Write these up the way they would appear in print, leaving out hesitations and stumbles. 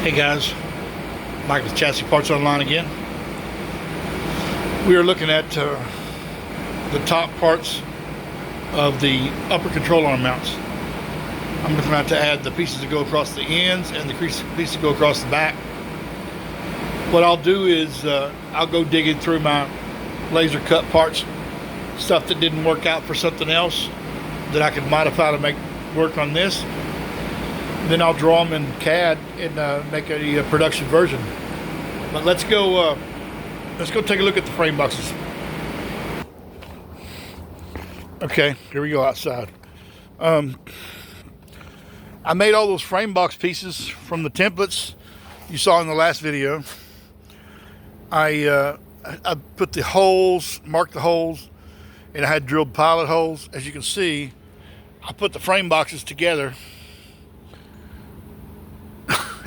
Hey guys, Mike with Chassis Parts Online again. We are looking at the top parts of the upper control arm mounts. I'm looking at to add the pieces that go across the ends and the pieces that go across the back. What I'll do is I'll go digging through my laser cut parts, stuff that didn't work out for something else that I could modify to make work on this. Then I'll draw them in CAD and make a production version. But let's go take a look at the frame boxes. Okay, here we go outside. I made all those frame box pieces from the templates you saw in the last video. I put the holes, marked the holes, and I had drilled pilot holes. As you can see, I put the frame boxes together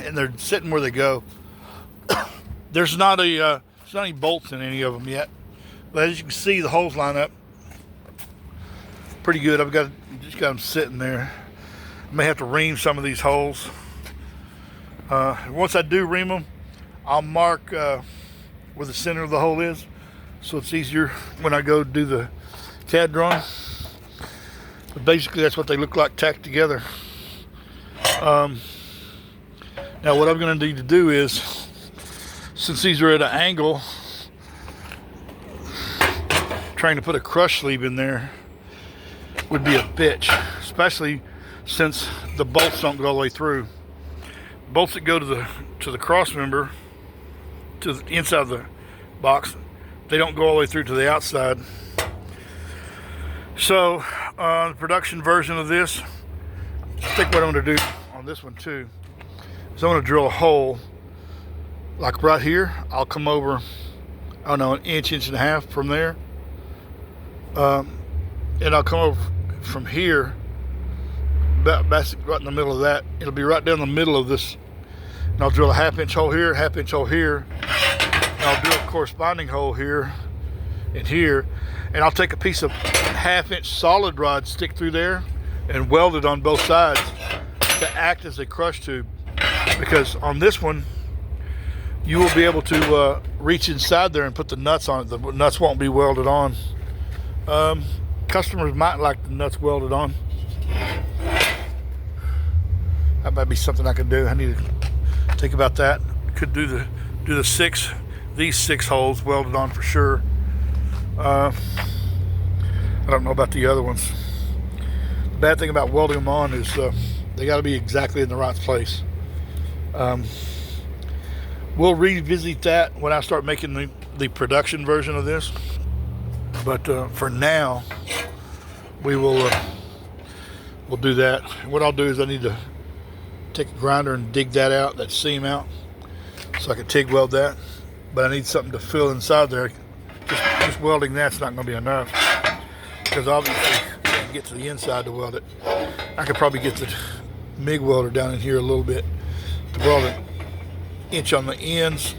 and they're sitting where they go. There's not any bolts in any of them yet, but as you can see, the holes line up pretty good. Just got them sitting there. I may have to ream some of these holes. Once I do ream them, I'll mark where the center of the hole is, so it's easier when I go do the CAD drawing. But basically, that's what they look like tacked together. Now what I'm going to need to do is, since these are at an angle, trying to put a crush sleeve in there would be a bitch, especially since the bolts don't go all the way through. Bolts that go to the cross member, to the inside of the box, they don't go all the way through to the outside. So the production version of this, I think what I'm going to do on this one too, so I'm going to drill a hole like right here. I'll come over, I don't know, an inch and a half from there, and I'll come over from here, about right in the middle of that. It'll be right down the middle of this, and I'll drill a half-inch hole here, half-inch hole here, and I'll drill a corresponding hole here and here, and I'll take a piece of half-inch solid rod, stick through there, and weld it on both sides to act as a crush tube. Because on this one, you will be able to reach inside there and put the nuts on it. The nuts won't be welded on. Customers might like the nuts welded on. That might be something I could do. I need to think about that. Could do these six holes welded on for sure. I don't know about the other ones. The bad thing about welding them on is they got to be exactly in the right place. We'll revisit that when I start making the production version of this, but for now we'll do that. What I'll do is I need to take a grinder and dig that out, that seam out, so I can TIG weld that, but I need something to fill inside there. Just welding that's not going to be enough, because obviously you can't get to the inside to weld it. I could probably get the MIG welder down in here a little bit to weld an inch on the ends,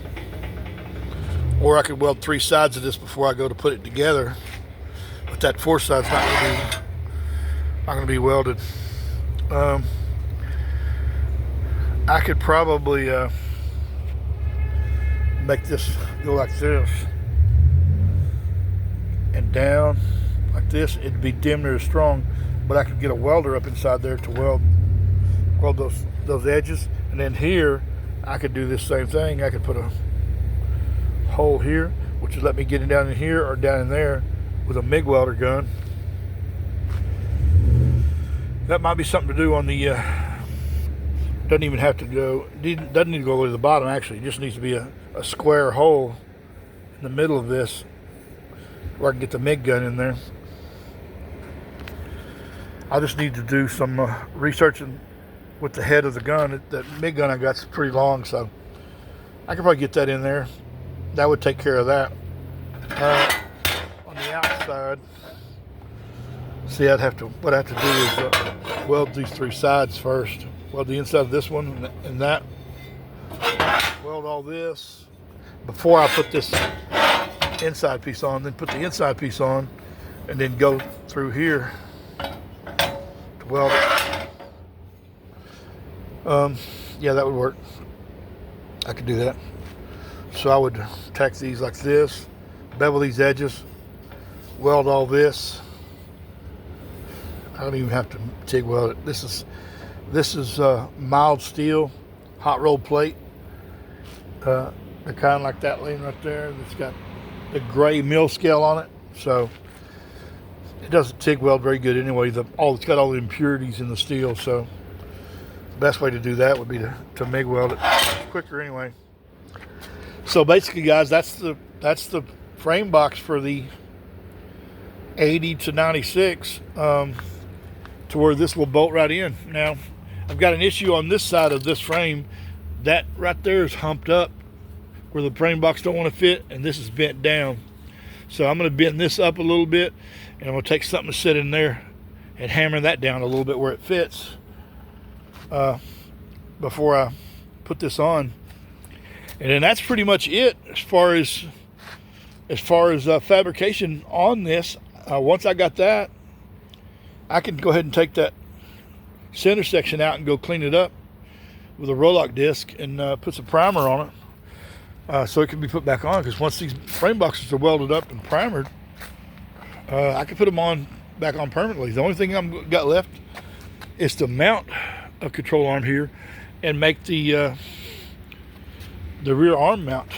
or I could weld three sides of this before I go to put it together, but that fourth side's not going to be welded. I could probably make this go like this and down like this. It'd be damn near as strong, but I could get a welder up inside there to weld those edges. And then here, I could do this same thing. I could put a hole here, which would let me get it down in here or down in there with a MIG welder gun. That might be something to do on the, doesn't even have to go, doesn't need to go all the way to the bottom actually. It just needs to be a square hole in the middle of this where I can get the MIG gun in there. I just need to do some researching with the head of the gun. That MIG gun I got's pretty long, so I could probably get that in there. That would take care of that. On the outside, see, what I have to do is weld these three sides first. Weld the inside of this one and that. Weld all this before I put this inside piece on, then put the inside piece on, and then go through here to weld it. Yeah, that would work. I could do that. So I would tack these like this, bevel these edges, weld all this. I don't even have to TIG weld it. This is mild steel, hot rolled plate. They're kind of like that lane right there. It's got the gray mill scale on it, so it doesn't TIG weld very good anyway. It's got all the impurities in the steel, so the best way to do that would be to MIG weld it. It's quicker anyway. So basically, guys, that's the frame box for the 80 to 96, to where this will bolt right in. Now, I've got an issue on this side of this frame. That right there is humped up where the frame box don't want to fit, and this is bent down. So I'm going to bend this up a little bit, and I'm going to take something to sit in there and hammer that down a little bit where it fits before I put this on. And then that's pretty much it as far as fabrication on this. Once I got that, I can go ahead and take that center section out and go clean it up with a Roloc disc and put some primer on it, so it can be put back on. Because once these frame boxes are welded up and primered, I can put them back on permanently. The only thing I've got left is to mount a control arm here and make the rear arm mount.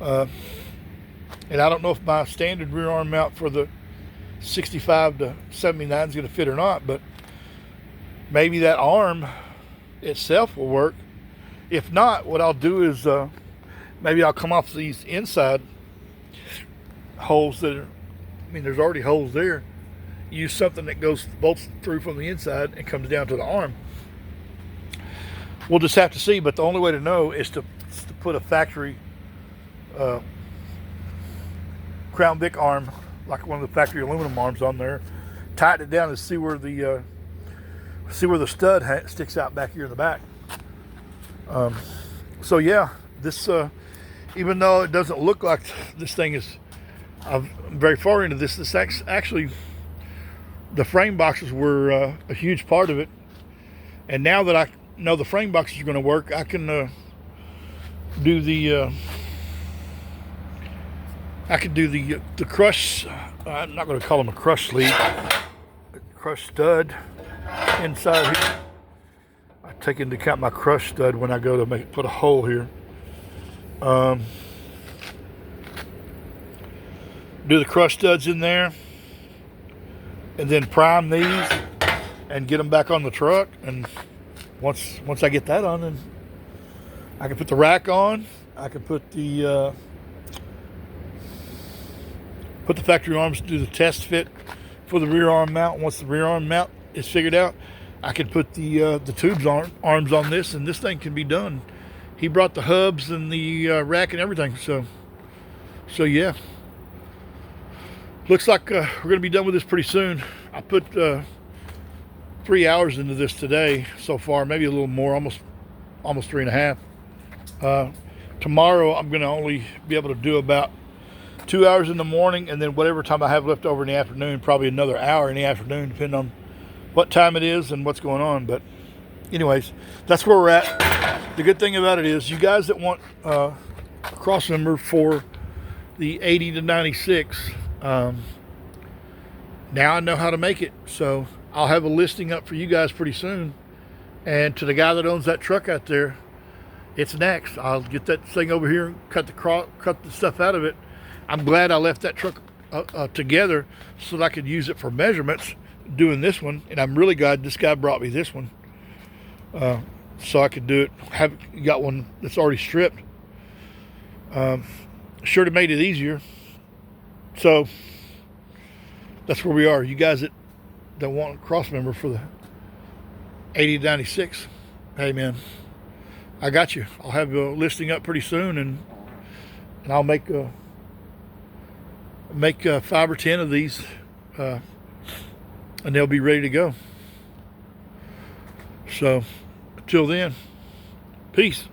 And I don't know if my standard rear arm mount for the 65 to 79 is going to fit or not, but maybe that arm itself will work. If not, what I'll do is maybe I'll come off these inside holes there's already holes there. Use something that bolts through from the inside and comes down to the arm. We'll just have to see, but the only way to know is to put a factory Crown Vic arm, like one of the factory aluminum arms, on there, tighten it down and see where the stud sticks out back here in the back. So yeah, this even though it doesn't look like this thing is very far into this actually, the frame boxes were a huge part of it. And now that I know the frame boxes are going to work, I can do the crush. I'm not going to call them a crush sleeve. Crush stud inside here. I take into account my crush stud when I go to put a hole here. Do the crush studs in there, and then prime these and get them back on the truck. And once I get that on, then I can put the rack on. I can put the factory arms, do the test fit for the rear arm mount. Once the rear arm mount is figured out, I can put the tubes arms on this, and this thing can be done. He brought the hubs and the rack and everything. So yeah, looks like we're going to be done with this pretty soon. I put 3 hours into this today so far, maybe a little more, almost 3.5. Tomorrow I'm going to only be able to do about 2 hours in the morning, and then whatever time I have left over in the afternoon, probably another hour in the afternoon, depending on what time it is and what's going on. But anyways, that's where we're at. The good thing about it is, you guys that want a cross member for the 80 to 96, now I know how to make it. So I'll have a listing up for you guys pretty soon. And to the guy that owns that truck out there, it's next. I'll get that thing over here and cut the stuff out of it. I'm glad I left that truck together so that I could use it for measurements doing this one. And I'm really glad this guy brought me this one, so I could do it. Got one that's already stripped. Sure to made it easier. So that's where we are. You guys that want a cross member for the 80 to 96, hey man, I got you. I'll have a listing up pretty soon, and I'll make 5 or 10 of these, and they'll be ready to go. So until then, peace.